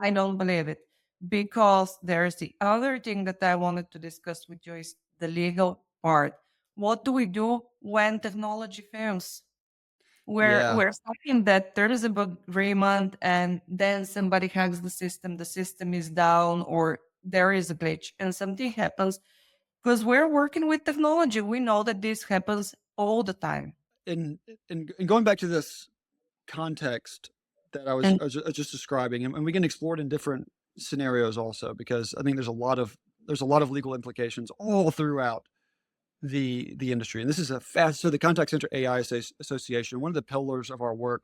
I don't believe it. Because there's the other thing that I wanted to discuss with you is the legal part. What do we do when technology fails? Yeah. We're talking that there is a bug agreement and then somebody hacks the system is down, or there is a glitch and something happens because we're working with technology. We know that this happens all the time. And and going back to this context that And I was just describing, and we can explore it in different scenarios also, because I think there's a lot of legal implications all throughout the industry. And this is a fast so the Contact Center AI Association, one of the pillars of our work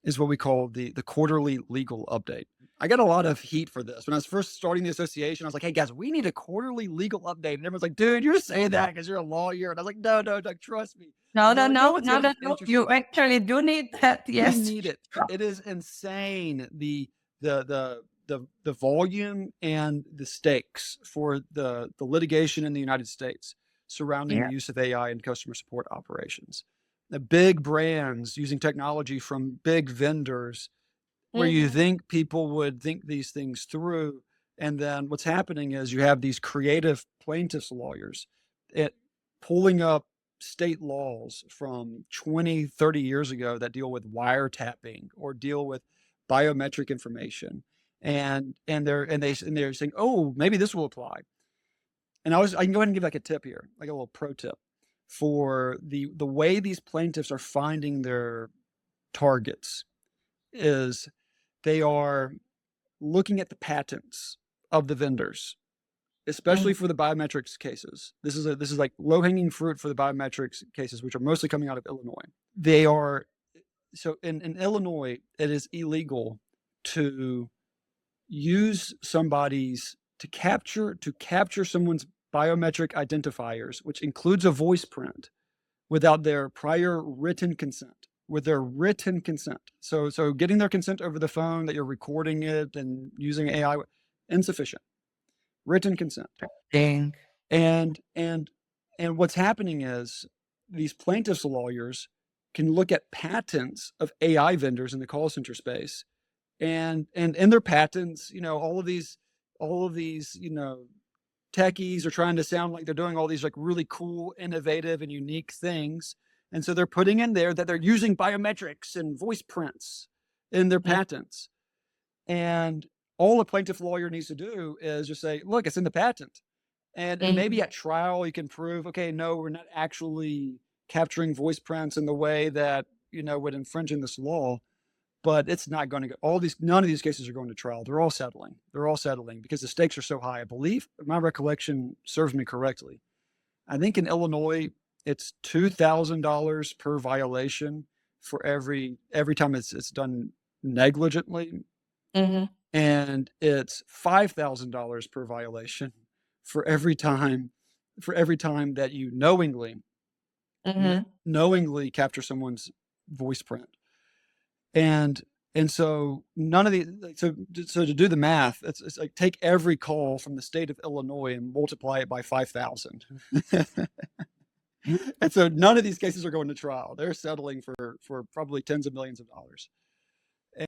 is what we call the quarterly legal update. I got a lot of heat for this. When I was first starting the association, I was like, "Hey guys, we need a quarterly legal update." And everyone's like, "Dude, you're saying that because you're a lawyer." And I was like, "No, no, Doug, trust me." no, And they're no, like, "No, no, it's no, going to no, be no. You interesting. actually do need that. We Yes. need it." It is insane, the volume and the stakes for the litigation in the United States surrounding the Yeah. use of AI in customer support operations. The big brands using technology from big vendors, where you Mhm. think people would think these things through, and then what's happening is you have these creative plaintiffs lawyers it pulling up state laws from 20, 30 years ago that deal with wiretapping or deal with biometric information, and they're saying, "Oh, maybe this will apply." And I can go ahead and give, like, a tip here, like a little pro tip for the way these plaintiffs are finding their targets is they are looking at the patents of the vendors, especially Mhm. for the biometrics cases. This is like low-hanging fruit for the biometrics cases, which are mostly coming out of Illinois. They are so in Illinois, it is illegal to use somebody's to capture someone's biometric identifiers, which includes a voice print, without their prior written consent. With their written consent. So getting their consent over the phone that you're recording it and using AI, insufficient. Written consent. Dang. And and what's happening is these plaintiffs' lawyers can look at patents of AI vendors in the call center space, and in their patents, all of these, techies are trying to sound like they're doing all these like really cool, innovative, and unique things. And so they're putting in there that they're using biometrics and voice prints in their Mhm. patents. And all a plaintiff lawyer needs to do is just say, look, it's in the patent. And maybe Mhm. at trial you can prove, okay, no, we're not actually capturing voice prints in the way that, would infringe in this law. But it's not going to go. None of these cases are going to trial. They're all settling. They're all settling because the stakes are so high. I believe, if my recollection serves me correctly, I think in Illinois it's $2,000 per violation for every time it's done negligently, Mhm. and it's $5,000 per violation for every time that you Mhm. knowingly capture someone's voice print. And and so none of the like, so to do the math, it's like take every call from the state of Illinois and multiply it by 5,000. And so none of these cases are going to trial. They're settling for probably tens of millions of dollars.